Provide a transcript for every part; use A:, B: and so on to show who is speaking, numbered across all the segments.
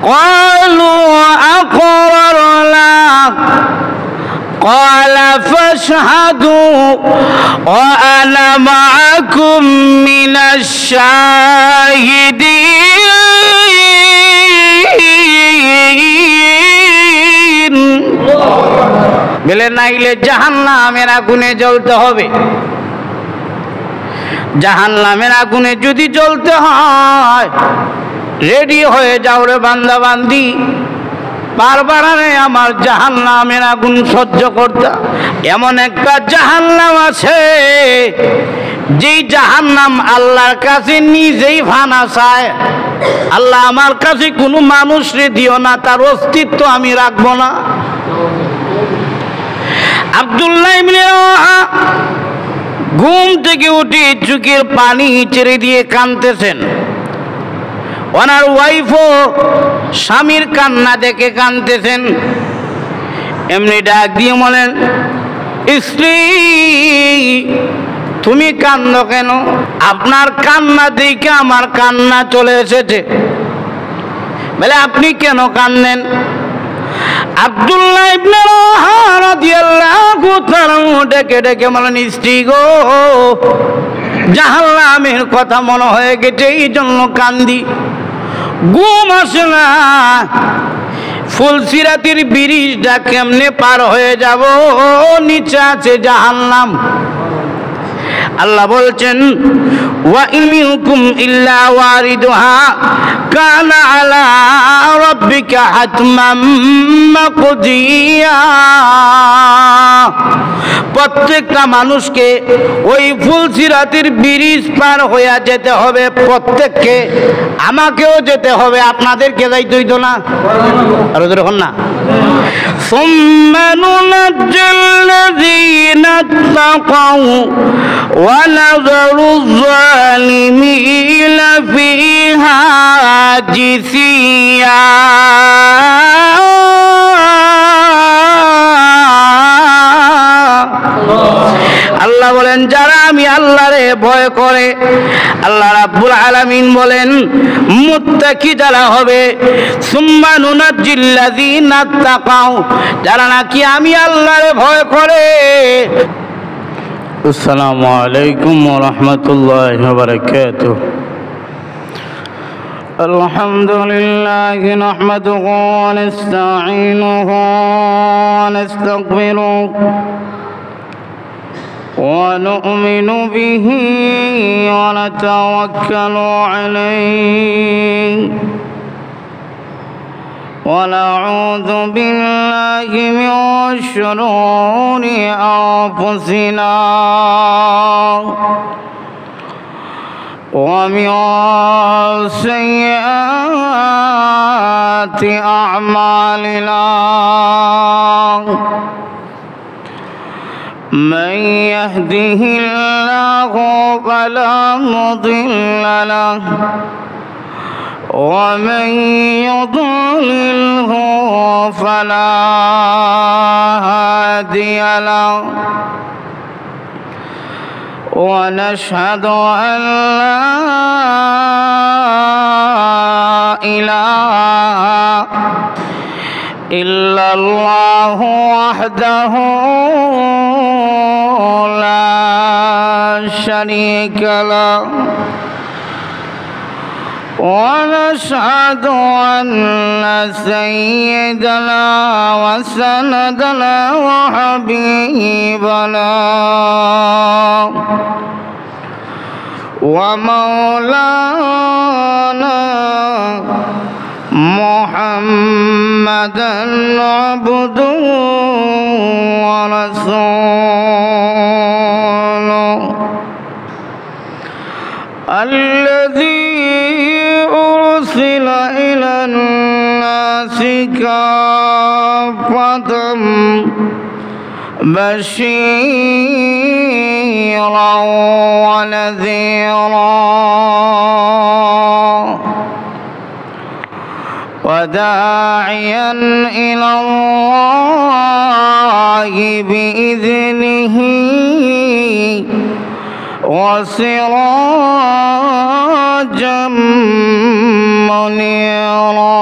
A: قالوا أقررنا قال فاشهدوا وأنا معكم من الشاهدين বলে নাইলে জাহান্নামের আগুনে জ্বলতে হবে। জাহান্নামের আগুনে যদি জ্বলতে হয় রেডি হয়ে যাও রে বান্দা বান্দি, বারবার আমার জাহান্নামের আগুন সহ্য করতে। এমন একটা জাহান্নাম আছে যেই জাহান্নাম আল্লাহর কাছে নিজেই ফানা চায়, আল্লাহ আমার কাছে কোনো মানুষ রে দিও না, তার অস্তিত্ব আমি রাখবো না। আব্দুল্লাহ ইবনে রাওয়াহা ঘুম থেকে উঠে চোখের পানি ছেড়ে দিয়ে কাঁদতেছেন। ওনার ওয়াইফও স্বামীর কান্না দেখে কাঁদতেছেন। এমনি ডাক দিয়ে বলেন, স্ত্রী তুমি কাঁদো কেন? আপনার কান্না দেখে আমার কান্না চলে এসেছে। বলে আপনি কেন কাঁদেন? আব্দুল্লাহ ইবনে রাওয়াহা রাদিয়াল্লাহু তাআলা ডেকে ডেকে বলেন, স্ত্রী গো, জাহান্নামের কথা মনে হয়ে গেছে, এই জন্য কান্দি। ঘুম আসে না, ফুলসিরাতির ব্রিজটা কেমনে পার হয়ে যাব, নিচে আছে জাহান্নাম। আল্লাহ বলছেন, ওয়া ইন মিনকুম ইল্লা ওয়ারিদুহা কানা আলা রাব্বিকা হাতমান মাকদিয়া। প্রত্যেকটা মানুষকে ওই ফুলসিরাতির ব্রিজ পার হয়ে যেতে হবে, প্রত্যেককে। আমাকেও যেতে হবে, আপনাদেরকে যাইতে হইতো না। আর দেখুন না, সুম্মা নুনাজ্জিল লাযীনা তাকাউ ওয়া নাযারু যালিমিনা ফিহা জিসিয়া। আল্লাহ বলেন, যারা আমি আল্লাহরে ভয় করে, আল্লাহ রাব্বুল আলামিন বলেন মুত্তাকি যারা হবে, সুম্মা নুনাজ্জিল লাযীনা তাকাউ, যারা নাকি আমি আল্লাহরে ভয় করে। আসসালামু আলাইকুম ওয়া রাহমাতুল্লাহি ওয়া বারাকাতুহু। আলহামদুলিল্লাহি নাহমাদুহু ওয়া নাস্তাঈনুহু ওয়া নাস্তাগফিরুহু ونؤمن به ونتوكل عليه ونعوذ بالله من شرور أنفسنا ومن سيئات أعمالنا. من يهده الله فلا مضل له ومن يضلله فلا هادي له. ونشهد أن لا إله إلا الله وحده لا شريك له. ونشهد أن سيدنا وسندنا وحبيبنا ومولانا محمدا عبده ورسوله الذي أرسل إلى الناس كافة بشيرا ونذيرا وداعيا إلى الله بإذنه وسراجا منيرا.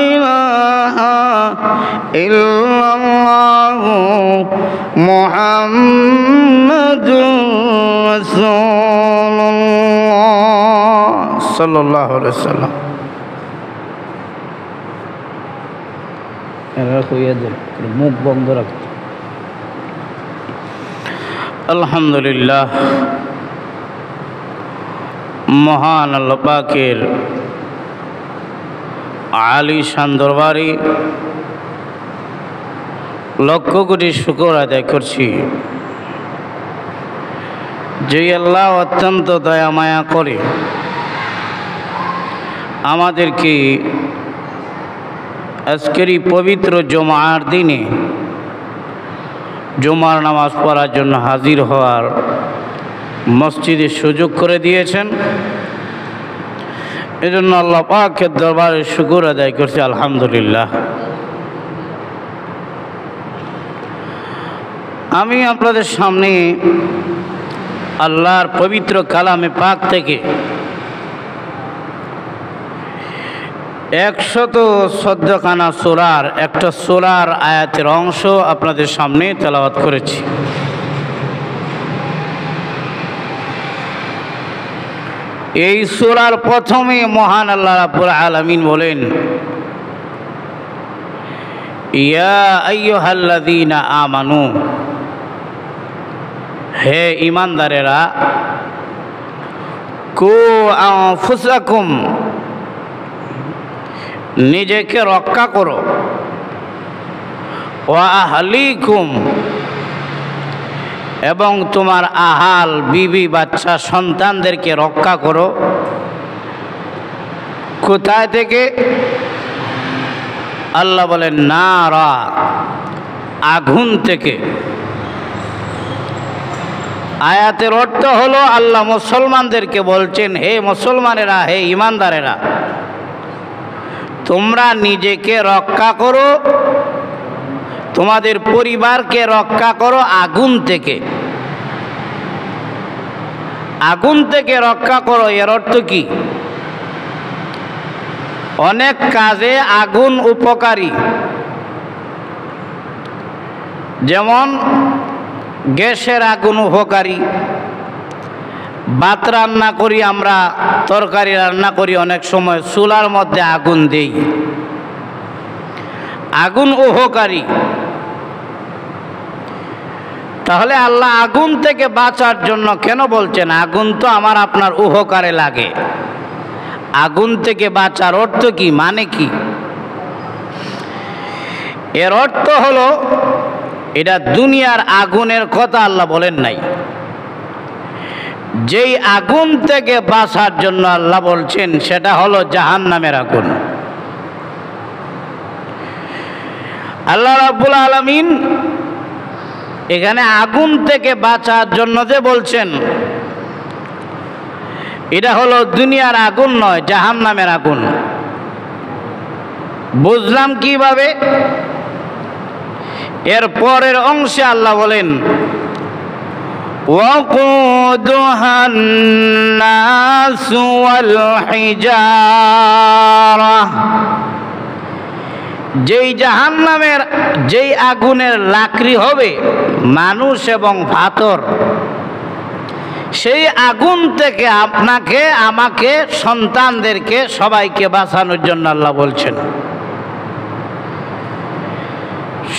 A: মুহাম্মাদুর রাসূলুল্লাহ সাল্লাল্লাহু আলাইহি ওয়াসাল্লাম। মুখ বন্ধ রাখতে। আলহামদুলিল্লাহ, মহান আল্লাহ পাকের আলিশান দরবারে লক্ষ কোটি শুকর আদায় করছি যে আল্লাহ অত্যন্ত দয়া মায়া করে আমাদেরকে আজকের এই পবিত্র জুমার দিনে জুমার নামাজ পড়ার জন্য হাজির হওয়ার মসজিদে সুযোগ করে দিয়েছেন। এজন্য আল্লাহ পাকের দরবারে শুকর আদায় করছি, আলহামদুলিল্লাহ। আমি আপনাদের সামনে আল্লাহর পবিত্র কালামে পাক থেকে 114খানা সূরার একটা সূরার আয়াতের অংশ আপনাদের সামনে তেলাওয়াত করেছি। এই সূরার প্রথমে মহান আল্লাহ রাব্বুল আলামিন বলেন, ইয়া আইয়ুহাল্লাযীনা আমানু, হে ঈমানদারেরা, কু আনফুসাকুম, নিজেকে রক্ষা করো, ওয়া আহলিকুম, এবং তোমার আহাল বিবি বাচ্চা সন্তানদেরকে রক্ষা করো। কোথায় থেকে? আল্লাহ বলেন নারা, আগুন থেকে। আয়াতের অর্থ হলো আল্লাহ মুসলমানদেরকে বলছেন, হে মুসলমানেরা, হে ঈমানদারেরা, তোমরা নিজেকে রক্ষা করো, তোমাদের পরিবারকে রক্ষা করো আগুন থেকে। আগুন থেকে রক্ষা করো, এর অর্থ কি? অনেক কাজে আগুন উপকারী, যেমন গ্যাসের আগুন উপকারী। ভাত রান্না করি আমরা, তরকারি রান্না করি, অনেক সময় চুলার মধ্যে আগুন দেই, আগুন উপকারী। তাহলে আল্লাহ আগুন থেকে বাঁচার জন্য কেন বলছেন? আগুন তো আমার আপনার উপকারে লাগে। আগুন থেকে বাঁচার অর্থ কি, মানে কি? এর অর্থ হলো এটা দুনিয়ার আগুনের কথা আল্লাহ বলেন নাই। যেই আগুন থেকে বাঁচার জন্য আল্লাহ বলছেন সেটা হলো জাহান্নামের আগুন। আল্লাহ রাব্বুল আলামিন এখানে আগুন থেকে বাঁচার জন্য যে বলছেন, এটা হলো দুনিয়ার আগুন নয়, জাহান্নামের আগুন। বুঝলাম কিভাবে? এর পরের অংশে আল্লাহ বলেন, وَقُودُهَا النَّاسُ وَالْحِجَارَةُ, যেই জাহান্নামের, যেই আগুনের লাকড়ি হবে মানুষ এবং পাথর, সেই আগুন থেকে আপনাকে, আমাকে, সন্তানদেরকে, সবাইকে বাঁচানোর জন্য আল্লাহ বলছেন।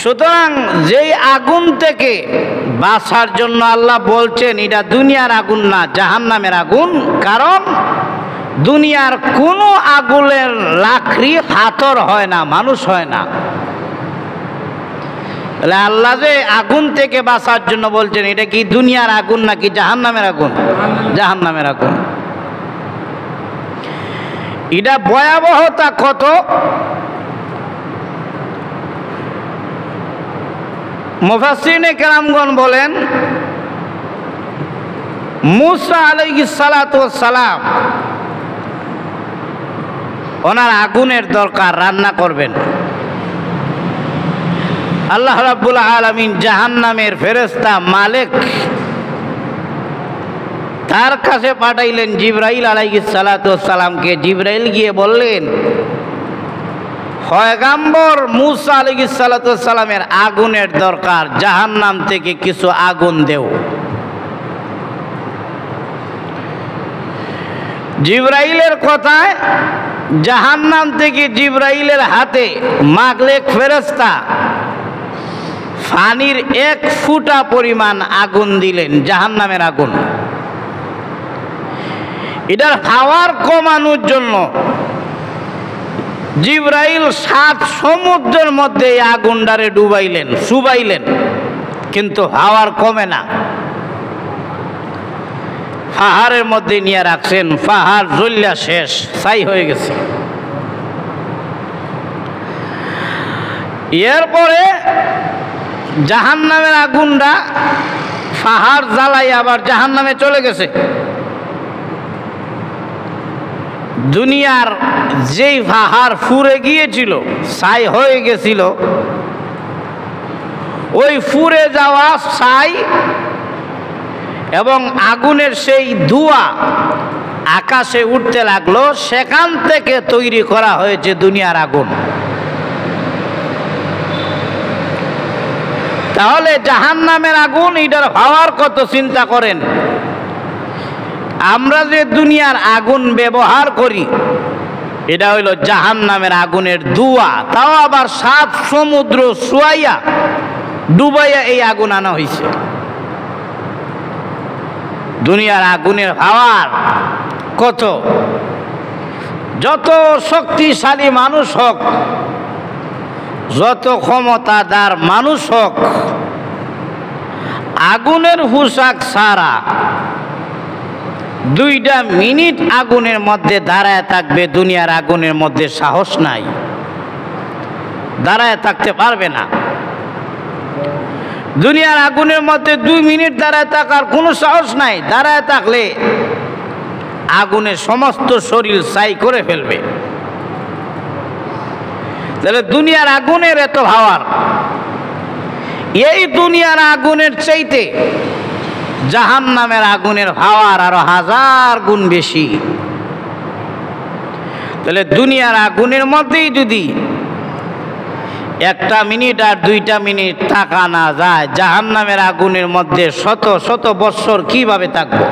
A: সুতরাং যেই আগুন থেকে বাঁচার জন্য আল্লাহ বলছেন, এটা দুনিয়ার আগুন না, জাহান্নামের আগুন। কারণ দুনিয়ার কোনো আগুনের লাকড়ি পাথর হয় না, মানুষ হয় না। তাহলে আল্লাহ যে আগুন থেকে বাঁচার জন্য বলছেন, এটা কি দুনিয়ার আগুন নাকি জাহান্নামের আগুন? জাহান্নামের আগুন। এটা ভয়াবহতা কত! মুফাসসিরিনে কেরামগণ বলেন, মূসা আলাইহিস সালাতু ওয়াস সালাম ওনার আগুনের দরকার, রান্না করবেন। আল্লাহ রাব্বুল আলামিন জাহান্নামের ফেরেশতা মালিক তার কাছে পাঠাইলেন জিবরাইল আলাইহিস সালাতু ওয়াস সালামকে। জিবরাইল গিয়ে বললেন, পয়গাম্বর মূসা আলাইহিস সালামের আগুনের দরকার, জাহান্নাম থেকে কিছু আগুন দেও। জিবরাইলের কথায় জাহান্নাম থেকে জিবরাইলের হাতে মাগলেক ফেরেশতা পানির 1 ফুটা পরিমাণ আগুন দিলেন, জাহান্নামের আগুন। এটার হাওয়ার কমানোর জন্য জিবরাইল 7 সমুদ্রের মধ্যে এই আগুনটারে ডুবাইলেন, চুবাইলেন, কিন্তু হাওয়ার কমে না। পাহাড়ের মধ্যে নিয়ে রাখছেন, পাহাড় জ্বললা শেষ, ছাই হয়ে গেছে। এরপরে জাহান্নামের আগুনটা পাহাড় জ্বালাই আবার জাহান্নামে চলে গেছে। দুনিয়ার যেই পাহাড় ফুরে গিয়েছিল, ছাই হয়ে গেছিল, ওই ফুরে যাওয়া ছাই এবং আগুনের সেই ধোঁয়া আকাশে উঠতে লাগলো, সেখান থেকে তৈরি করা হয়েছে দুনিয়ার আগুন। তাহলে জাহান্নামের আগুন, এটার হাওয়ার কত চিন্তা করেন। আমরা যে দুনিয়ার আগুন ব্যবহার করি, এটা হইল জাহান্নামের আগুনের ধোঁয়া, তাও আবার 7 সমুদ্র ছুঁয়াইয়া ডুবাইয়া এই আগুন আনা হয়েছে। দুনিয়ার আগুনের হাওয়ার কত, যত শক্তিশালী মানুষ হোক, যত ক্ষমতাদার মানুষ হোক, আগুনের পোশাক ছাড়া 2টা মিনিট আগুনের মধ্যে দাঁড়ায় থাকবে, দুনিয়ার আগুনের মধ্যে সাহস নাই, দাঁড়ায় থাকতে পারবে না। দুনিয়ার আগুনের মধ্যে 2 মিনিট দাঁড়ায় থাকার কোনো সাহস নাই। দাঁড়ায় থাকলে আগুনের সমস্ত শরীর ছাই করে ফেলবে। তাহলে দুনিয়ার আগুনের এত হাওয়ার, এই দুনিয়ার আগুনের চাইতে জাহান্নামের আগুনের হাওয়ার আরো 1000 গুণ বেশি। তাহলে দুনিয়ার আগুনের মধ্যেই যদি 1টা মিনিট আর 2টা মিনিট থাকা না যায়, জাহান্নামের আগুনের মধ্যে শত শত বৎসর কিভাবে থাকবো?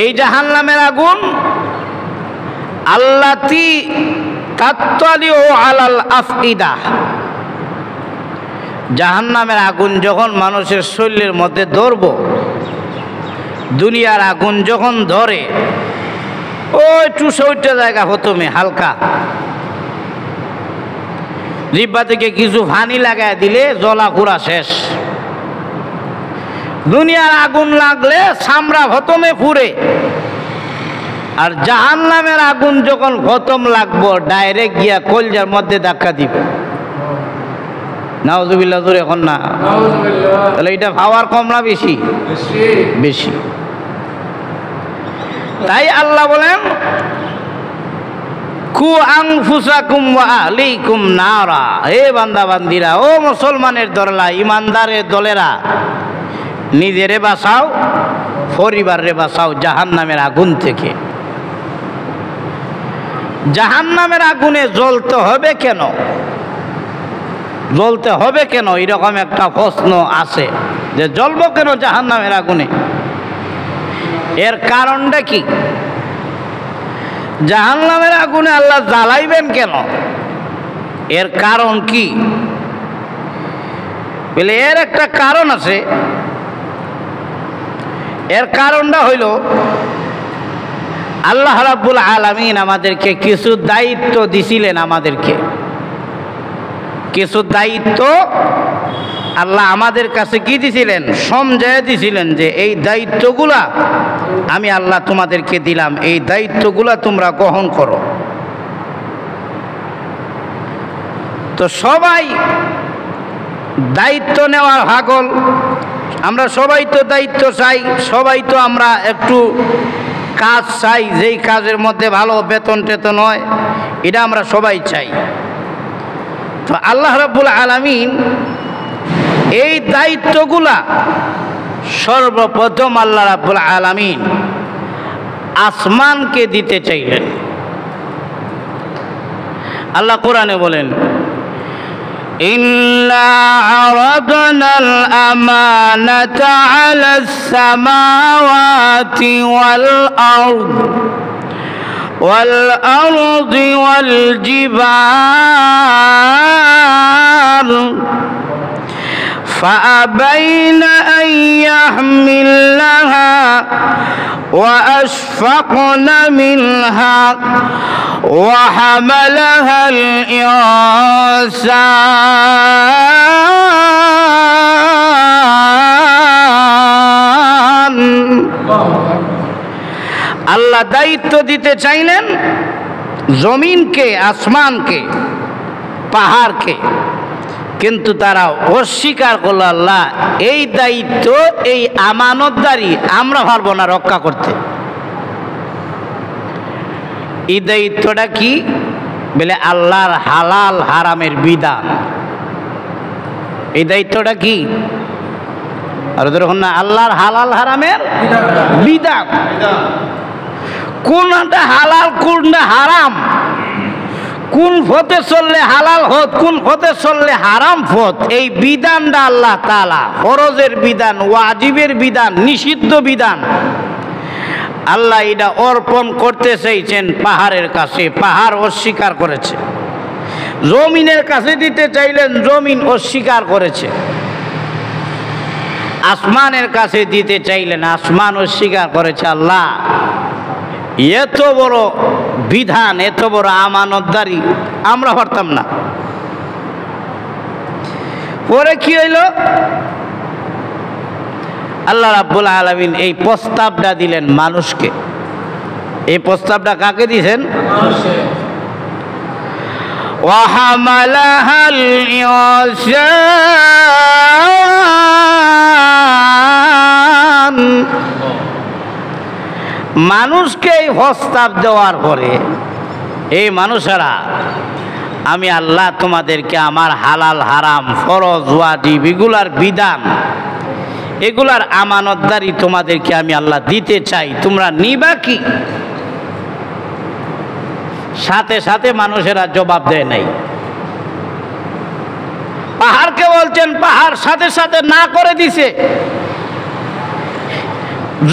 A: এই জাহান্নামের আগুন আল্লাতি তাত্তালিউ আলাল আফইদা, জাহান্নামের আগুন যখন মানুষের শরীরের মধ্যে ধরব, দুনিয়ার আগুন যখন ধরে, ওই 64টা জায়গা প্রথমে হালকা, জিহ্বা থেকে কিছু পানি লাগায় দিলে জ্বলা পুরা শেষ। দুনিয়ার আগুন লাগলে চামড়া প্রথমে পুড়ে, আর জাহান্নামের আগুন যখন প্রথম লাগবো, ডাইরেক্ট গিয়া কলজার মধ্যে ধাক্কা দিব। নাউজুবিল্লাহ, জোরে এখন না। তাহলে এটা পাওয়ার কম না বেশি? বেশি। তাই আল্লাহ বলেন, কু আনফুসাকুম ওয়া আহলিকুম নারা, হে বান্দা বান্দিরা, ও মুসলমানের দলেরা, ইমানদারের দলেরা, নিজেরে বাঁচাও, পরিবারে বাঁচাও জাহান্নামের আগুন থেকে। জাহান্নামের আগুনে জ্বলতে হবে কেন? জ্বলতে হবে কেন? এরকম একটা প্রশ্ন আছে যে জ্বলবো কেন জাহান্নামের আগুনে? এর কারণটা কি? জাহান্নামের আগুনে আল্লাহ জ্বালাইবেন কেন? এর কারণ কি? বলে এর একটা কারণ আছে। এর কারণটা হইল, আল্লাহ রাব্বুল আলামিন আমাদেরকে কিছু দায়িত্ব দিছিলেন। আমাদেরকে কিছু দায়িত্ব আল্লাহ আমাদের কাছে কি দিছিলেন? সমঝায় দিছিলেন যে এই দায়িত্বগুলা আমি আল্লাহ তোমাদেরকে দিলাম, এই দায়িত্বগুলা তোমরা গ্রহণ করো। তো সবাই দায়িত্ব নেওয়ার পাগল, আমরা সবাই তো দায়িত্ব চাই, সবাই তো আমরা একটু কাজ চাই, যেই কাজের মধ্যে ভালো বেতন টেতন হয়, এটা আমরা সবাই চাই। তো আল্লাহ রাব্বুল আলামিন এই দায়িত্বগুলা সর্বপ্রথম আল্লাহ রাব্বুল আলামিন আসমানকে দিতে চাইলেন। আল্লাহ কোরআনে বলেন, ইন্না আরাদনাল আমানাতা আলাস সামাওয়াতি ওয়াল আরদি ওয়াল জিবাল فأبين أن يحملنها وأشفقن منها وحملها الإنسان আল্লাহ দায়িত্ব দিতে চাইলেন জমিনকে, আসমানকে, পাহাড়কে, কিন্তু তারা অস্বীকার করল। আল্লাহ এই দায়িত্ব, এই আমানতদারি আমরা পারবো না রক্ষা করতে। এই দায়িত্বটা কি বলে? আল্লাহর হালাল হারামের বিধান। এই দায়িত্বটা কি? আর দেখুন না, আল্লাহর হালাল হারামের বিধান। কোনটা হালাল, কোনটা হারাম, কোন পথে চললে হালাল হত, কোন পথে চললে হারাম পথ, এই বিধানটা আল্লাহ তাআলা ফরজের বিধান, ওয়াজিবের বিধান, নিষিদ্ধ বিধান আল্লাহ এটা অর্পণ করতে চাইছেন পাহাড়ের কাছে। পাহাড় অস্বীকার করেছে। জমিনের কাছে দিতে চাইলেন, জমিন অস্বীকার করেছে। আসমানের কাছে দিতে চাইলেন, আসমান অস্বীকার করেছে। আল্লাহ এত বড় বিধান, এত বড় আমানতদারি আমরা পারতাম না। পরে কি হইল? আল্লাহ রাব্বুল আলামিন এই প্রস্তাবটা দিলেন মানুষকে। এই প্রস্তাবটা কাকে দিয়েছেন? ওয়াহামালাহাল ইনসান। মানুষকে এই প্রস্তাব দেওয়ার পরে এই মানুষেরা, আমি আল্লাহ তোমাদেরকে আমার হালাল হারাম, ফরজ ওয়াজিব, এগুলার বিধান, এগুলার আমানতদারি তোমাদেরকে আমি আল্লাহ দিতে চাই, তোমরা নিবা কি? সাথে সাথে মানুষেরা জবাব দেয় নাই। পাহাড়কে বলছেন, পাহাড় সাথে সাথে না করে দিছে।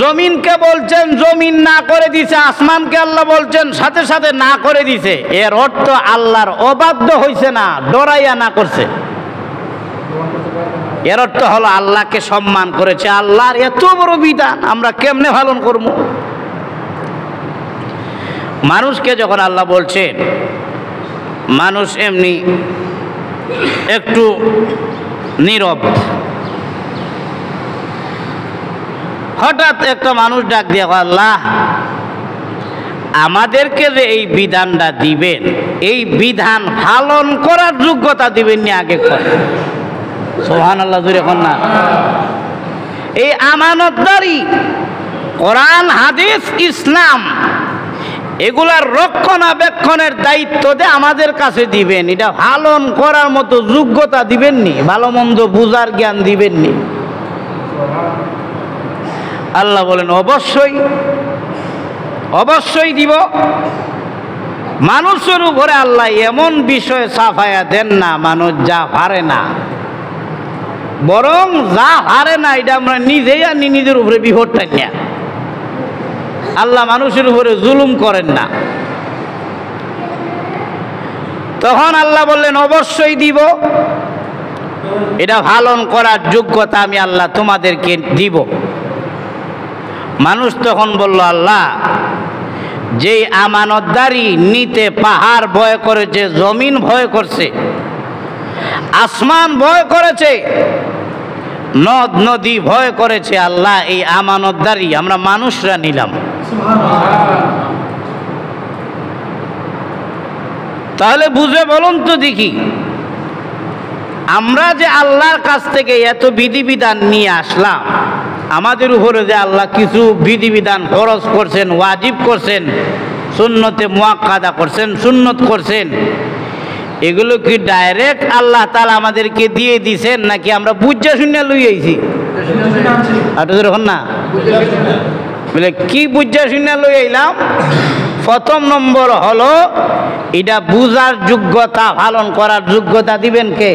A: জমিনকে বলছেন, জমিন না করে দিছে। আসমানকে আল্লাহ বলছেন, সাথে সাথে না করে দিছে। এর অর্থ আল্লাহর অবাধ্য হইছে না, ডরাইয়া না করছে। এর অর্থ হলো আল্লাহকে সম্মান করেছে। আল্লাহর এত বড় বিধান আমরা কেমনে পালন করব? মানুষকে যখন আল্লাহ বলছেন, মানুষ এমনি একটু নীরব। হঠাৎ একটা মানুষ ডাক দিয়ে, আল্লাহ আমাদেরকে যে এই বিধানটা দিবেন, এই বিধান পালন করার যোগ্যতা দিবেন নি আগে করে। সুবহানাল্লাহ, জোরে এখন না। এই আমানতদারি, কোরআন, হাদিস, ইসলাম, এগুলার রক্ষণাবেক্ষণের দায়িত্ব দিয়ে আমাদের কাছে দিবেন, এটা পালন করার মতো যোগ্যতা দিবেননি, ভালো মন্দ বুঝার জ্ঞান দিবেননি। আল্লাহ বলেন, অবশ্যই অবশ্যই দিব। মানুষের উপরে আল্লাহ এমন বিষয় চাপায়া দেন না, মানুষ যা পারে না, বরং যা পারে না এটা আমরা নিজেই আনি নিজের উপরে বিপদটা নিয়ে। আল্লাহ মানুষের উপরে জুলুম করেন না। তখন আল্লাহ বললেন, অবশ্যই দিব, এটা পালন করার যোগ্যতা আমি আল্লাহ তোমাদেরকে দিব। মানুষ তখন বলল, আল্লাহ যেই আমানতদারি নিতে পাহাড় ভয় করেছে, জমিন ভয় করছে, আসমান ভয় করেছে, নদ নদী ভয় করেছে, আল্লাহ এই আমানতদারি আমরা মানুষরা নিলাম। তাহলে বুঝে বলুন তো দেখি, আমরা যে আল্লাহর কাছ থেকে এত বিধিবিধান নিয়ে আসলাম, আমাদের উপরে যে আল্লাহ কিছু বিধিবিধান ফরজ করছেন, ওয়াজিব করছেন, সুন্নতে মুআক্কাদা করছেন, সুন্নত করছেন, এগুলো কি ডাইরেক্ট আল্লাহ তাআলা আমাদেরকে দিয়ে দিয়েছেন, নাকি আমরা বুঝা শুনে লই আইছি? আর যখন না বলে কি বুঝা শুনে লই আইলাম? প্রথম নম্বর হলো এটা বুঝার যোগ্যতা, পালন করার যোগ্যতা দিবেন কে?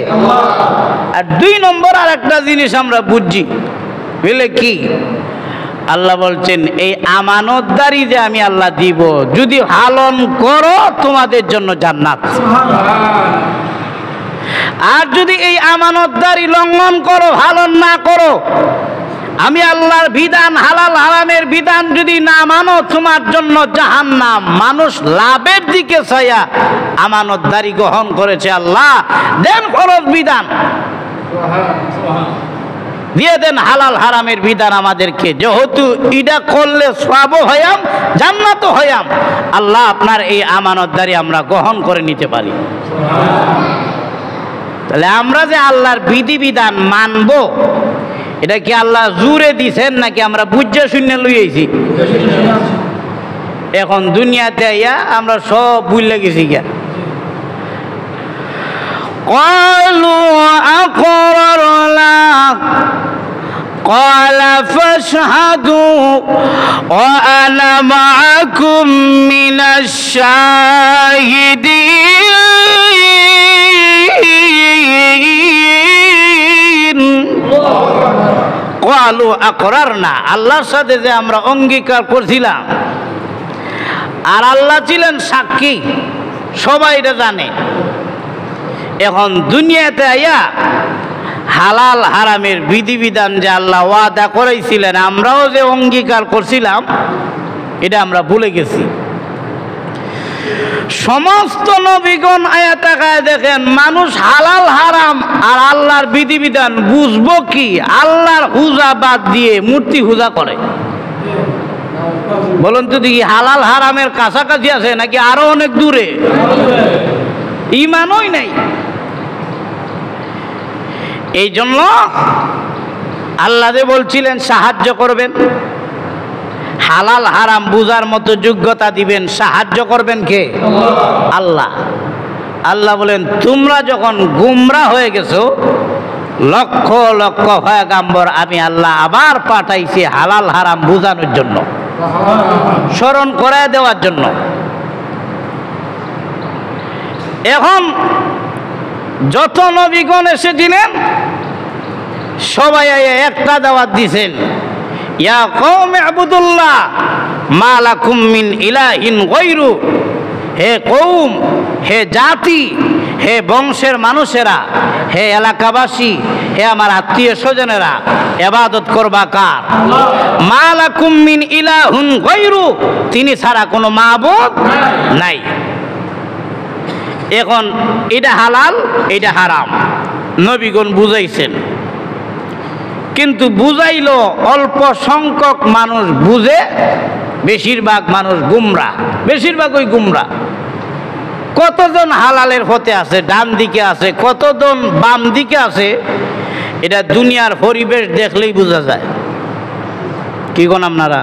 A: আর 2 নম্বর আর একটা জিনিস আমরা বুঝছি, বুঝলে কি? আল্লাহ বলছেন এই আমানতদারি যে আমি আল্লাহ দিব, যদি পালন করো তোমাদের জন্য জান্নাত। আর যদি এই আমানতদারি লঙ্ঘন করো, পালন না করো, আমি আল্লাহর বিধান, হালাল হারামের বিধান যদি না মানো, তোমার জন্য জাহান্নাম। মানুষ লাভের দিকে চাইয়া আমানতদারি গ্রহণ করেছে। আল্লাহ দেন ফরজ বিধান, দিয়ে দেন হালাল হারামের বিধান আমাদেরকে, যেহেতু এটা করলে সওয়াবও হয়াম, জান্নাতও হয়াম। আল্লাহ আপনার এই আমানতদারি আমরা গ্রহণ করে নিতে পারি। তাহলে আমরা যে আল্লাহর বিধিবিধান মানব, এটা কি আল্লাহ জোরে দিছেন নাকি আমরা বুঝে শুনে লইয়েছি? এখন দুনিয়াতে আইয়া আমরা সব ভুলে গেছি গিয়া। ক্বালু আকরারনা ক্বালা ফাশহাদু ওয়া আনা মাআকুম মিনাশ শাহিদিন। ক্বালু আকরারনা, আল্লাহর সাথে যে আমরা অঙ্গীকার করছিলাম, আর আল্লাহ ছিলেন সাক্ষী, সবাই এটা জানে। এখন দুনিয়াতে আইয়া হালাল হারামের বিধিবিধান যে আল্লাহ ওয়াদা করেছিলেন, আমরাও যে অঙ্গীকার করছিলাম, এটা আমরা ভুলে গেছি। সমস্ত নবীগণ আয়া তাকায় দেখেন, মানুষ হালাল হারাম আর আল্লাহর বিধিবিধান বুঝবো কি? আল্লাহর পূজা বাদ দিয়ে মূর্তি পূজা করে। বলুন তো দেখি, হালাল হারামের কাছাকাছি আছে নাকি আরো অনেক দূরে? ঈমানই নাই। এই জন্য আল্লাহ যে বলছিলেন সাহায্য করবেন, হালাল হারাম বুঝার মতো যোগ্যতা দিবেন, সাহায্য করবেন কে? আল্লাহ। আল্লাহ বলেন তোমরা যখন গুমরা হয়ে গেছো, লক্ষ লক্ষ পয়গাম্বর আমি আল্লাহ আবার পাঠাইছি হালাল হারাম বুঝানোর জন্য, স্মরণ করায় দেওয়ার জন্য। এখন যত নবীগণ এসেছিলেন সবাই একটা দাওয়াত দিছেন, ইয়া কওমি ইবুদুল্লাহ মা লাকুম মিন ইলাহিন গায়রু। হে কওম, হে জাতি, হে বংশের মানুষেরা, হে এলাকাবাসী, হে আমার আত্মীয় স্বজনেরা, ইবাদত করবা কার? মা লাকুম মিন ইলাহুন গায়রু, তিনি ছাড়া কোনো মাবুদ নাই। এখন এটা হালাল, এটা হারাম, নবীগণ বুঝাইছেন, কিন্তু বুঝাইলো অল্প সংখ্যক মানুষ বুঝে, বেশিরভাগ মানুষ গুমরা, বেশিরভাগ ওই গুমরা। কতজন হালালের পথে আছে, ডান দিকে আছে, কতজন বাম দিকে আছে, এটা দুনিয়ার পরিবেশ দেখলেই বোঝা যায়। কি কোন আপনারা?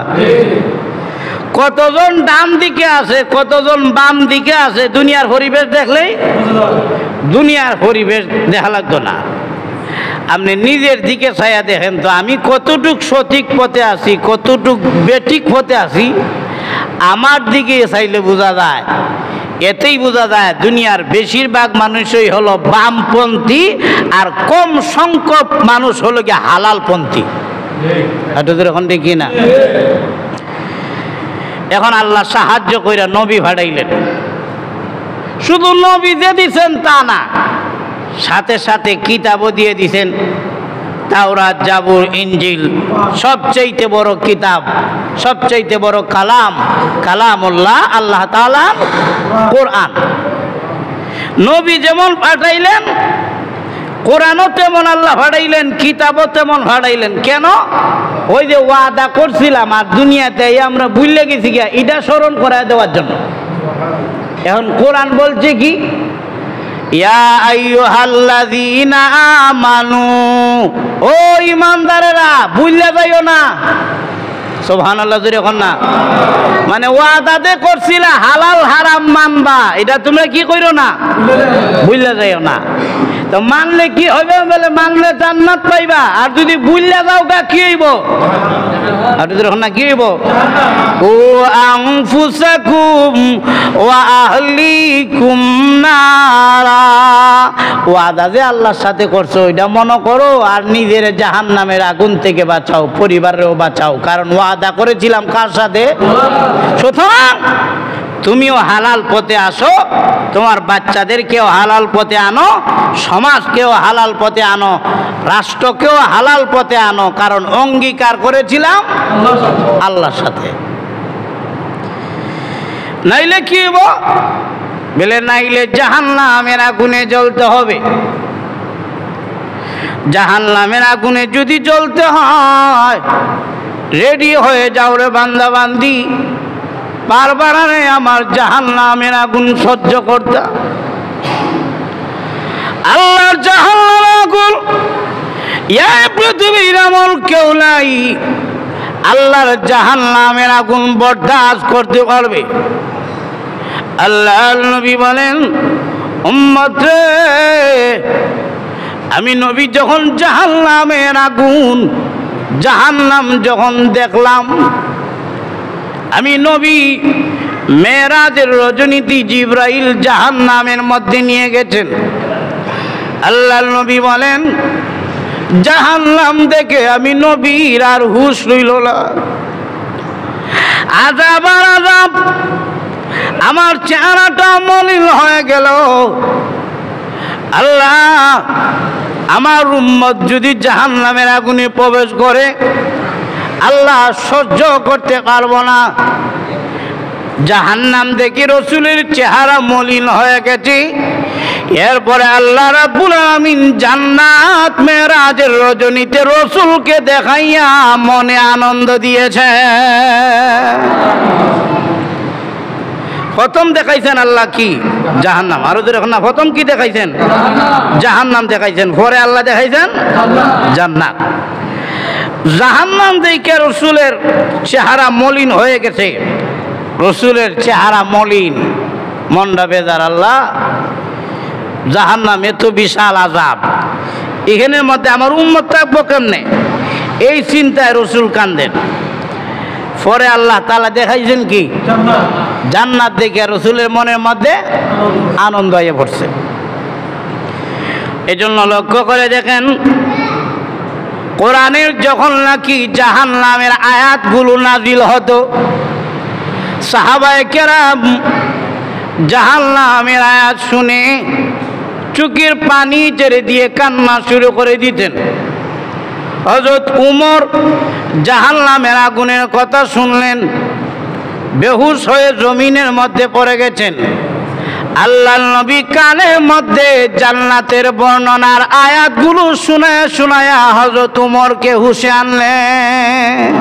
A: কতজন ডান দিকে আছে, কতজন বাম দিকে আছে, দুনিয়ার পরিবেশ দেখলেই। দুনিয়ার পরিবেশ দেখা লাগতো না, আপনি নিজের দিকে ছায়া দেখেন তো, আমি কতটুক সঠিক পথে আছি, কতটুক বেঠিক পথে আছি, আমার দিকে চাইলে বোঝা যায়। এতেই বোঝা যায় দুনিয়ার বেশিরভাগ মানুষই হলো বামপন্থী, আর কম সংখ্যক মানুষ হলো গিয়ে হালালপন্থী। এখন দেখি না। এখন আল্লাহ সাহায্য কইরা নবী পাঠাইলেন। শুধু নবী যে দিছেন তা না, সাথে সাথে কিতাবও দিয়ে দিছেন, তাওরাত, জাবুর, ইনজিল, সবচাইতে বড় কিতাব, সবচাইতে বড় কালাম, কালামুল্লাহ, আল্লাহ তাআলা কোরআন। নবী যেমন পাঠাইলেন, কোরআনও তেমন আল্লাহ পাঠাইলেন, কিতাবও তেমন পাঠাইলেন। কেন? ওই যে ওয়াদা করছিলাম আর দুনিয়াতে আমরা ভুলে গেছি গিয়া, এটা স্মরণ করায় দেওয়ার জন্য। এখন কোরআন বলছে কি? ইয়া আইয়ুহাল্লাযীনা আমানু, ও ঈমানদারেরা ভুলে যাইও না। সুবহানাল্লাহ, জোরে এখন না। মানে ওয়াদাতে করছিলা হালাল হারাম মানবা, এটা তোমরা কি কইরো না, ভুলে যাইও না। তো তো মানলে কি হবে? বলে মানলে জান্নাত পাইবা, আর যদি বুঝলে যাও গা কি হইব? আর যদি না কি হইব? ও আনফুসাকুম ওয়া আহলিকুম নারা, ওয়াদা যে আল্লাহর সাথে করছো ওইটা মনে করো, আর নিজের জাহান্নামের আগুন থেকে বাঁচাও, পরিবারেও বাঁচাও, কারণ ওয়াদা করেছিলাম কার সাথে? সুতরাং তুমিও হালাল পথে আসো, তোমার বাচ্চাদেরকেও হালাল পথে আনো, সমাজকেও হালাল পথে আনো, রাষ্ট্রকেও হালাল পথে আনো, কারণ অঙ্গীকার করেছিলাম আল্লাহর সাথে। নাইলে কি হইব? বলে নাইলে জাহান্নামের আগুনে জ্বলতে হবে। জাহান্নামের আগুনে যদি জ্বলতে হয়, রেডি হয়ে যাও রে বান্দা বান্দি, বারবার আমার জাহান্নামের আগুন সহ্য করতে। আল্লাহর জাহান্নামের আগুন এই পৃথিবীর এমন কেউ নাই আল্লাহর জাহান্নামের আগুন বরদাস্ত করতে পারবে। আল্লাহর নবী বলেন, উম্মত রে, আমি নবী যখন জাহান্নামের আগুন, জাহান্নাম যখন দেখলাম, আমি নবী মেরাজের রজনীতে জিবরাইল জাহান্নামের মধ্যে নিয়ে গেছেন। আল্লাহর নবী বলেন, জাহান্নাম দেখে আমি নবীর আর হুঁশ রইল না। আযাব আর আযাব, আমার চেহারাটা মলিন হয়ে গেল। আল্লাহ, আমার উম্মত যদি জাহান্নামের আগুনে প্রবেশ করে, আল্লাহ সহ্য করতে পারবো না। জাহান্নাম দেখে রসুলের চেহারা মলিন হয়ে গেছে। এরপরে আল্লাহ রাব্বুল আমিন জান্নাত মেরাজের রজনীতে রসুলকে দেখাইয়া মনে আনন্দ দিয়েছে। প্রথম দেখাইছেন আল্লাহ কি? জাহান্নাম। আরো দেখুন না, প্রথম কি দেখাইছেন? জাহান্নাম দেখাইছেন, পরে আল্লাহ দেখাইছেন জান্নাত। জাহান্নাম দেখে রসুলের চেহারা মলিন হয়ে গেছে। রসুলের চেহারা মলিন, মনটা বেজার। আল্লাহ, জাহান্নাম এত বিশাল আযাব, এখানের মধ্যে আমার উম্মত থাকবো কেমনে? এই চিন্তায় রসুল কান্দেন। পরে আল্লাহ তাআলা দেখাইছেন কি? জান্নাত দেখে রসুলের মনের মধ্যে আনন্দ হয়ে পড়ছে। এজন্য লক্ষ্য করে দেখেন, কোরআনের যখন নাকি জাহান্নামের আয়াতগুলো নাজিল হতো, সাহাবায়ে কেরাম জাহান্নামের আয়াত শুনে চোখের পানি ছেড়ে দিয়ে কান্না শুরু করে দিতেন। হযরত উমর জাহান্নামের আগুনের কথা শুনলেন, বেহুশ হয়ে জমিনের মধ্যে পড়ে গেছেন। আল্লাহর নবী কানের মধ্যে জান্নাতের বর্ণনার আয়াতগুলো শুনায়া শুনায়া হযরত উমরকে হুঁশে আনলেন।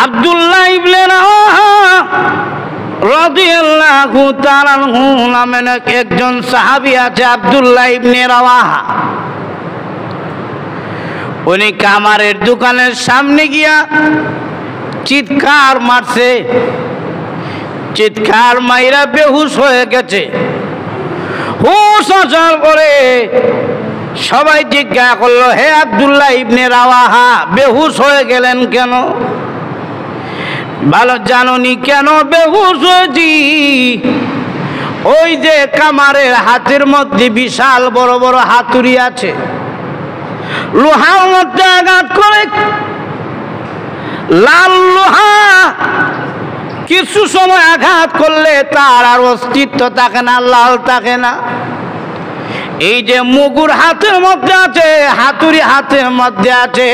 A: আব্দুল্লাহ ইবনে রাওয়াহা রাদিয়াল্লাহু তাআলা আনহু নামের একজন সাহাবী আছে, আব্দুল্লাহ ইবনে রাওয়াহা। উনি কামারের দোকানের সামনে গিয়া চিৎকার মারছে, চিৎকার মাইরা বেহুশ হয়ে গেছে। হুশ আসার পরে সবাই জিজ্ঞাসা করলো, হে আব্দুল্লাহ ইবনে রাওয়াহা, বেহুশ হয়ে গেলেন কেন? ভালো জানোনি কেন বেহুশ হয়েছি? ওই যে কামারের হাতের মধ্যে বিশাল বড় বড় হাতুড়ি আছে, লোহার মধ্যে আঘাত করে, লাল লোহা, কিছু সময় আঘাত করলে তার আর অস্তিত্ব থাকে না, লাল থাকে না। এই যে মুগুর হাতের মধ্যে আছে, হাতুড়ি হাতের মধ্যে আছে,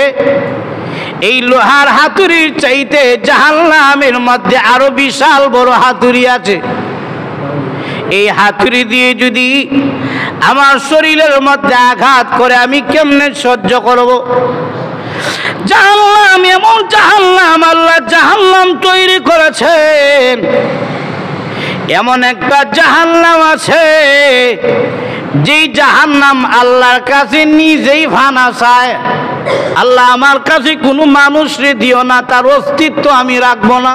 A: এই লোহার হাতুড়ির চাইতে জাহান্নামের মধ্যে আরো বিশাল বড় হাতুড়ি আছে। এই হাতুড়ি দিয়ে যদি আমার শরীরের মধ্যে আঘাত করে আমি কেমনে সহ্য করব? জাহান্নাম, এমন জাহান্নাম আল্লাহ জাহান্নাম তৈরি করেছেন। এমন একটা জাহান্নাম আছে যেই জাহান্নাম আল্লাহর কাছে নিজেই ফানা চায়, আল্লাহ আমার কাছে কোনো মানুষ রে দিও না, তার অস্তিত্ব আমি রাখবো না।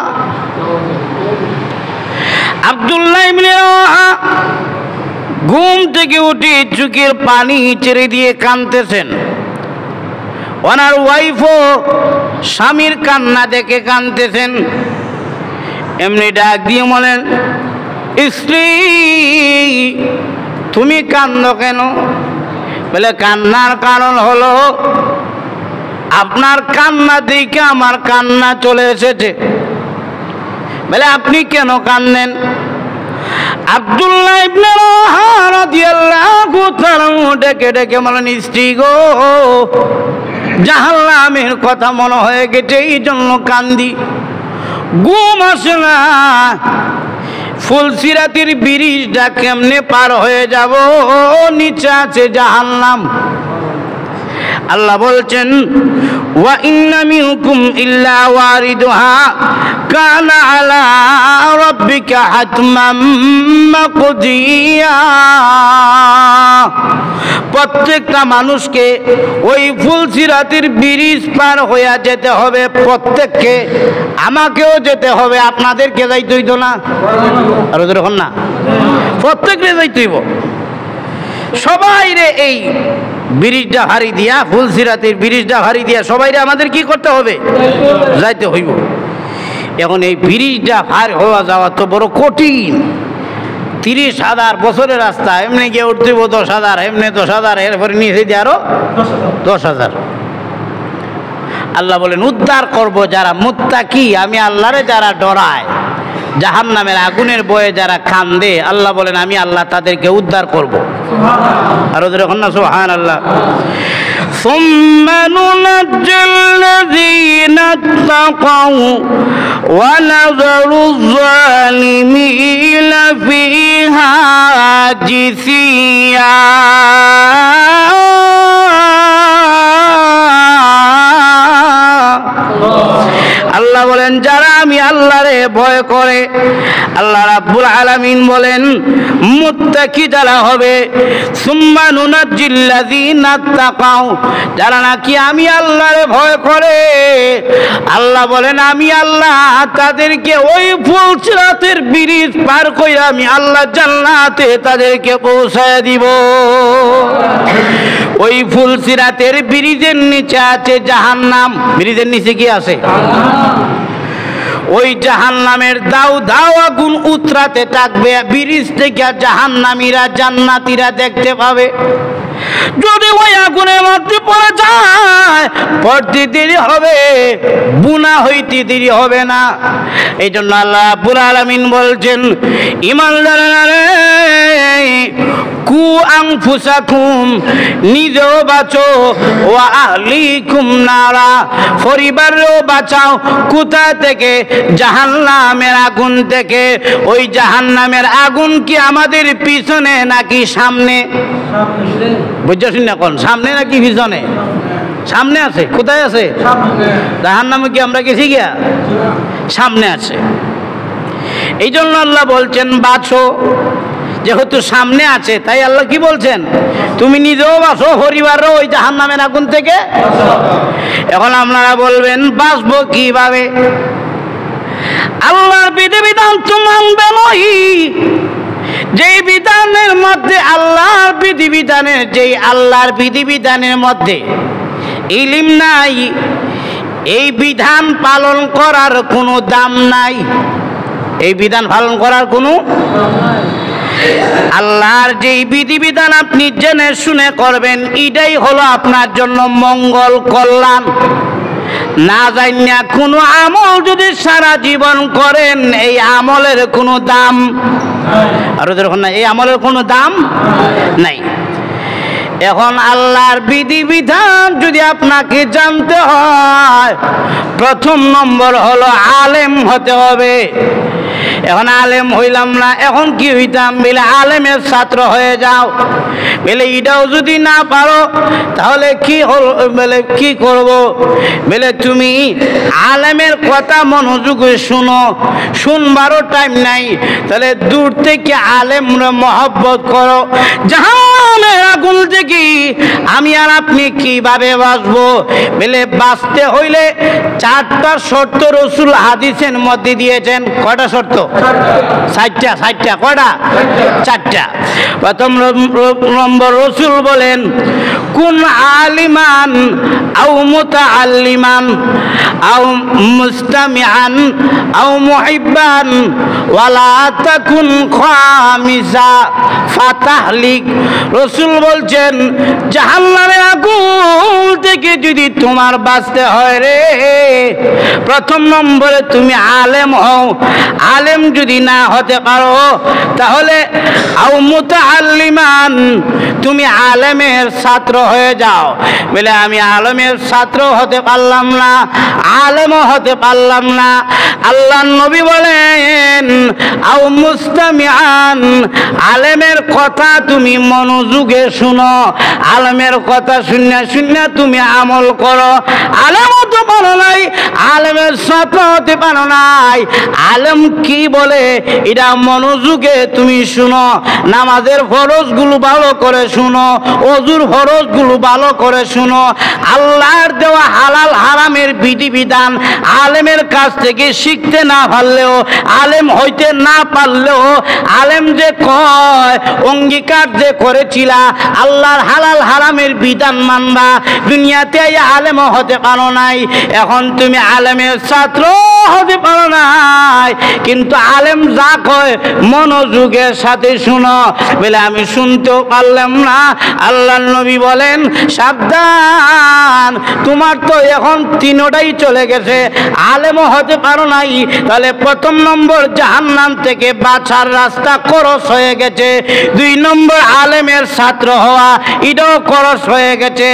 A: আব্দুল্লাহ ইবনে রাওয়াহা ঘুম থেকে উঠে চোখের পানি ছেড়ে দিয়ে কাঁদতেছেন। ওনার ওয়াইফও স্বামীর কান্না দেখে কাঁদতেছেন। এমনি ডাক দিয়ে বলেন, স্ত্রী তুমি কাঁদো কেন? বলে কান্নার কারণ হলো আপনার কান্না দেখে আমার কান্না চলে এসেছে। বলে আপনি কেন কাঁদেন? আব্দুল্লাহ ইবনে রাওয়াহা রাদিয়াল্লাহু তাআলা ডেকে ডেকে বলেন, স্ত্রী গো, জাহান্নামের কথা মনে হয়ে গেছে, এই জন্য কান্দি। ঘুম আসে না, ফুলসিরাতির ব্রিজটা কেমনে পার হয়ে যাব, নিচে আছে জাহান্নাম। আল্লাহ বলছেন, ওয়া ইন্না মিনকুম ইল্লা ওয়ারিদুহা কানা আলা রাব্বিকা হাতমান মাকদিয়া। প্রত্যেকটা মানুষকে ওই ফুলসিরাতির ব্রিজ পার হইয়া যেতে হবে, প্রত্যেককে। আমাকেও যেতে হবে, আপনাদেরকে যাইতে হইতো না? আর যখন না প্রত্যেককে যাইতে হইব, সবাই রে এই ব্রিজটা হারি দিয়া, ফুলসিরাতের ব্রিজটা হারি দিয়া সবাইরে আমাদের কি করতে হবে? যাইতে হইব। এখন এই ব্রিজটা পার হওয়া যাওয়া তো বড় কঠিন। 30,000 বছরের রাস্তা, এমনি গিয়ে উঠতে 10,000, এমনি 10,000, এরপরে নিচে দিয়ে আরো 10,000। আল্লাহ বলেন উদ্ধার করব যারা মুত্তাকি, আমি আল্লাহরে যারা ডরায়, জাহান্নামের আগুনের বয়ে যারা কান্দে, আল্লাহ বলেন আমি আল্লাহ তাদেরকে উদ্ধার করব। আর ওদের এখন না সুবহানাল্লাহ। সুম্মা নুনাজ্জিল লাযীনা তাকাউ ওয়া নাযারু যালিমিনা ফিহা জিসিয়া। আল্লাহ বলেন যারা আমি আল্লাহরে ভয় করে, আল্লাহ রাব্বুল আলামিন বলেন মুত্তাকি যারা হবে, সুম্মা নুনাজ্জিল লাযীনা তাকাউ, যারা নাকি আমি আল্লাহরে ভয় করে, আল্লাহ বলেন আমি আল্লাহ তাদেরকে ওই ফুলসিরাতের ব্রিজ পার কইরা আমি আল্লাহ জান্নাতে তাদেরকে পৌঁছায় দিব। ওই ফুলসিরাতের ব্রিজের নিচে আছে জাহান্নাম। ব্রিজের নিচে কি আছে? ওই জাহান্নামের দাউ দাউ আগুন উতরাতে থাকবে। ব্রিজ থেকে জাহান্নামীরা জান্নাতীরা দেখতে পাবে। যদি ওই আগুনের মধ্যে পড়ে যায়, পড়তে দেরি হবে, বুনা হইতে দেরি হবে না। এই জন্য আল্লাহ রাব্বুল আলামিন বলছেন, ঈমানদারেরা কু আনফুসাকুম, নিজেও বাঁচো, ওয়া আহলিকুম নারা, পরিবারও বাঁচাও। কোথা থেকে? জাহান্নামের আগুন থেকে। ওই জাহান্নামের আগুন কি আমাদের পিছনে নাকি সামনে? বুঝছেন না? কোন সামনে নাকি পিছনে? সামনে আছে। কোথায় আছে? জাহান্নামে কি আমরা গেছি গিয়া? সামনে আছে। এই জন্য আল্লাহ বলছেন বাঁচো, যেহেতু সামনে আছে তাই আল্লাহ কি বলছেন? তুমি নিজেও বাঁচো, পরিবারও ওই জাহান্নামের আগুন থেকে। এখন আপনারা বলবেন বাঁচবো কিভাবে? আল্লাহর বিধিবিধান তো মানবে নই। যেই বিধানের মধ্যে আল্লাহর বিধিবিধানের, যেই আল্লাহর বিধিবিধানের মধ্যে ইলম নাই, এই বিধান পালন করার কোনো দাম নাই। এই বিধান পালন করার কোনো আল্লাহর যেই বিধিবিধান আপনি জেনে শুনে করবেন, এটাই হলো আপনার জন্য মঙ্গল কল্যাণ। না জানিয়া কোনো আমল যদি সারা জীবন করেন, এই আমলের কোনো দাম, আর যখন না এই আমলের কোনো দাম নাই। এখন আল্লাহর বিধিবিধান যদি আপনাকে জানতে হয়, প্রথম নম্বর হলো আলেম হতে হবে। এখন আলেম হইলাম না, এখন কি হইতাম? বলে আলেমের ছাত্র হয়ে যাও। বলে এটাও যদি না পারো তাহলে কি হল? বলে কি করব? বলে তুমি আলেমের কথা মনোযোগে শুনো, শুনবারও টাইম নাই, তাহলে দূর থেকে আলেমরা মহব্বত করো। জাহান্নামের আগুন থেকে আমি আর আপনি কিভাবে বাঁচবো? বলে বাঁচতে হইলে 4টা শর্ত রাসূল হাদিসের মধ্যে দিয়েছেন। কয়টা শর্ত? ষাটটা কয়টা? চারটা। প্রথম নম্বর রসুল বলেন কুন আলিমান আও মুতাআল্লিমান আও মুস্তামিআন আও মুহিব্বান ওয়ালা তাকুন খামিসা ফাতাহলিক। রসুল বলছেন জাহান্নামের আগুন থেকে যদি তোমার বাঁচতে হয় রে, প্রথম নম্বরে তুমি আলেম হও। আলেম যদি না হতে পারো তাহলে আও মুতাআল্লিমান, তুমি আলেমের ছাত্র হয়ে যাও। বলে আমি আলেমের ছাত্র হতে পারলাম না, আলেমও হতে পারলাম না। আল্লাহ নবী বলেন আও মুস্তামিআন, আলেমের কথা তুমি মনোযোগে শুনো, আলেমের কথা শুনে শুনে তুমি আমল করো। আলেম হতে পারো নাই, আলেমের ছাত্র হতে পারো নাই। আলেম কি বলে এটা মনোযোগে তুমি শুনো, নামাজের ফরজগুলো ভালো করে শুনো, ওযুর ফরজগুলো ভালো করে শুনো, আল্লাহর দেওয়া হালাল হারামের বিধিবিধান আলেমের কাছ থেকে শিখতে না পারলেও, আলেম হইতে না পারলেও, আলেম যে কয় অঙ্গীকার যে করেছিলা আল্লাহর হালাল হারামের বিধান মানবা, দুনিয়াতে আলেম হতে পারো নাই। এখন তুমি আলেমের ছাত্র হতে পারো নাই, কিন্তু আলেম যা কয় মনোযোগের সাথে শুনো। বলে আমি শুনতেও পারলাম না। আল্লাহ নবী বলেন সাবধান, তোমার তো এখন তিনটাই চলে গেছে, আলেমও হতে পারো নাই, তাহলে প্রথম নম্বর জাহান্নাম থেকে বাঁচার রাস্তা খরচ হয়ে গেছে। দুই নম্বর আলেমের ছাত্র হওয়া এটাও খরচ হয়ে গেছে।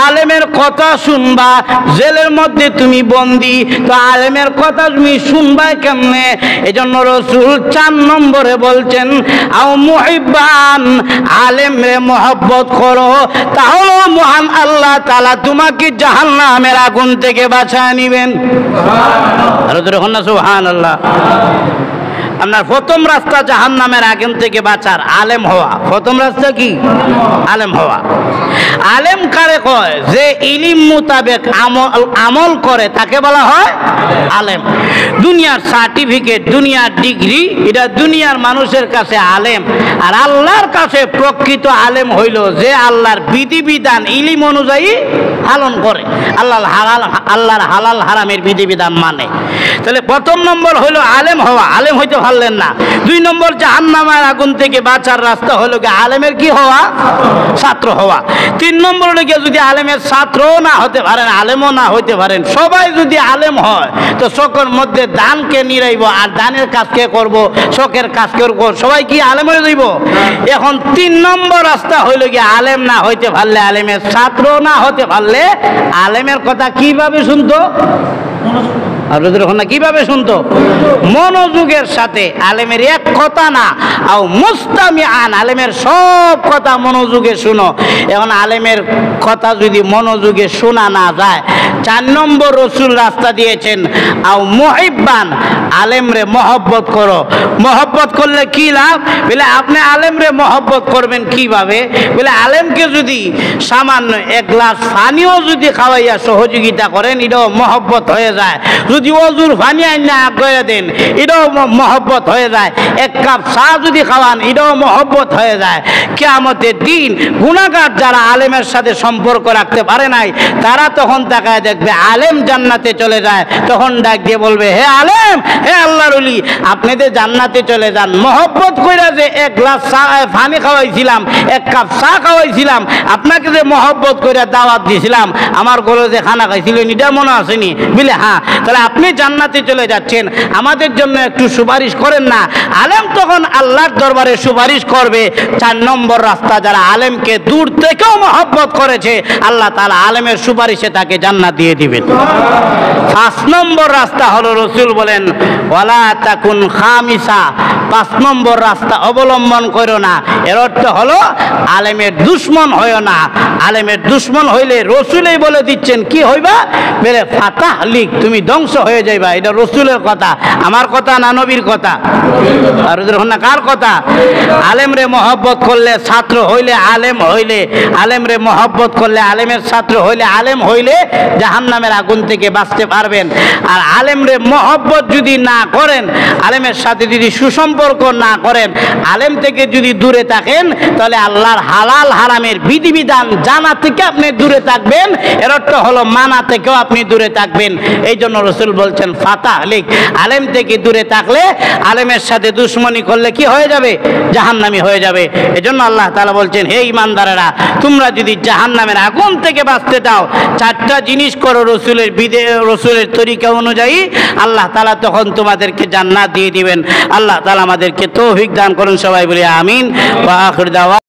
A: আলেমের কথা শুনবা, জেলের মধ্যে তুমি বন্দি, তো আলেমের কথা তুমি শুনবা কেমনে? এজন্য রসুল 4 নম্বরে বলছেন আও মুহিব্বান, আলেমরে মহব্বত করো, তাহলে মহান আল্লাহ তাআলা তোমাকে জাহান্নামের আগুন থেকে বাঁচায় নিবেন। সুবহানাল্লাহ। আপনার প্রথম রাস্তা জাহান্নামের আগুন থেকে বাঁচার আলেম হওয়া। প্রথম রাস্তা কি? আলেম হওয়া। আলেম কারে কয়? যে ইলম মোতাবেক আমল করে তাকে বলা হয় আলেম। দুনিয়ার সার্টিফিকেট, দুনিয়ার ডিগ্রি, এটা দুনিয়ার মানুষের কাছে আলেম, আর আল্লাহর কাছে প্রকৃত আলেম হইল যে আল্লাহর বিধিবিধান ইলম অনুযায়ী পালন করে, আল্লাহর হালাল হারামের বিধিবিধান মানে। তাহলে প্রথম নম্বর হইল আলেম হওয়া, আলেম হইতে পারলেন না। 2 নম্বর জাহান্নামের আগুন থেকে বাঁচার রাস্তা হলো কি আলেমের কি হওয়া? ছাত্র হওয়া। 3 নম্বর হলো কি যদি আলেমের ছাত্রও না হতে পারেন, আলেমও না হইতে পারেন, সবাই যদি আলেম হয় তো চোখের মধ্যে দানকে নিরাইব, আর দানের কাজ কে করব? চোখের কাজ করব, সবাই কি আলেম হয়ে যাইব? এখন 3 নম্বর রাস্তা হইল কি আলেম না হইতে পারলে, আলেমের ছাত্র না হতে পারলে আলেমের কথা কিভাবে শুনতো? কিভাবে শুনতো? মনোযোগের সাথে। আলেমের এক কথা না, আও মুস্তামিআন, আলেমের সব কথা মনোযোগে শুনো। এখন আলেমের কথা যদি মনোযোগে শোনা না যায়, 4 নম্বর রসুল রাস্তা দিয়েছেন আও মুহিব্বান, আলেমরে মহব্বত করো। মহব্বত করলে কি লাভ? বলে আপনি আলেমরে মহব্বত করবেন কিভাবে? বলে আলেমকে যদি সামান্য 1 গ্লাস পানিও যদি খাওয়াইয়া সহযোগিতা করেন, এটাও মহব্বত হয়ে যায়। যদি ওযুর পানি আইনা আগ্রহে দেন, এটাও মহব্বত হয়ে যায়। 1 কাপ চা যদি খাওয়ান, এটাও মহব্বত হয়ে যায়। কিয়ামতের দিন গুনাহগার যারা আলেমের সাথে সম্পর্ক রাখতে পারে নাই, তারা তখন তাকায় দেখবে আলেম জান্নাতে চলে যায়, তখন ডাক দিয়ে বলবে হে আলেম, হে আল্লাহর ওলি, আপনি যে জান্নাতে চলে যান, মহব্বত কইরা যে 1 গ্লাস চা পানি খাওয়াইছিলাম, 1 কাপ চা খাওয়াইছিলাম, আপনাকে যে মহব্বত কইরা দাওয়াত দিয়েছিলাম, আমার ঘরে যে খানা খাইছিলেন এটা মনে আসেনি? বলে হ্যাঁ। তাহলে আপনি জান্নাতে চলে যাচ্ছেন, আমাদের জন্য একটু সুপারিশ করেন না? আলেম তখন আল্লাহর দরবারে সুপারিশ করবে। 4 নম্বর রাস্তা, যারা আলেমকে দূর থেকেও মহব্বত করেছে, আল্লাহ তাআলা আলেমের সুপারিশে তাকে জান্নাত দিয়ে দিবেন। 5 নম্বর রাস্তা হলো রসুল বলেন ওয়ালা তাকুন খামিসা, 5 নম্বর রাস্তা অবলম্বন করো না। এর অর্থ হলো আলেমের দুশ্মন হইও না। আলেমের দুশ্মন হইলে রসুলই বলে দিচ্ছেন কি হইবা? বলে ফাতাহলিক, তুমি ধ্বংস হয়ে যাইবা। এটা রসুলের কথা, আমার কথা না নবীর কথা? আর কার কথা? আলেমরে মহব্বত করলে, ছাত্র হইলে, আলেম হইলে, আলেমরে মহব্বত করলে, আলেমের ছাত্র হইলে, আলেম হইলে জাহান্নামের আগুন থেকে বাঁচতে পারবেন। আর আলেমরে মহব্বত যদি না করেন, আলেমের সাথে যদি সুসম্পর্ক না করেন, আলেম থেকে যদি দূরে থাকেন, তাহলে আল্লাহর হালাল হারামের বিধিবিধান জানা থেকে আপনি দূরে থাকবেন, এর অর্থ হলো মানা থেকেও আপনি দূরে থাকবেন। এই জন্য রাসূল বলছেন ফাতাহলিক, আলেম থেকে দূরে থাকলে, আলেমের সাথে দুশমনি করলে কি হয়ে যাবে? জাহান্নামী হয়ে যাবে। এজন্য আল্লাহ তাআলা বলছেন, হে ঈমানদারেরা, তোমরা যদি জাহান্নামের আগুন থেকে বাঁচতে চাও, চারটা জিনিস করো রসুলের তরিকা অনুযায়ী, আল্লাহ তাআলা তখন তোমাদেরকে জান্নাত দিয়ে দিবেন। আল্লাহ তাআলা আমাদেরকে তৌফিক দান করুন। সবাই বলি আমিন। ওয়া আখির দাওয়া।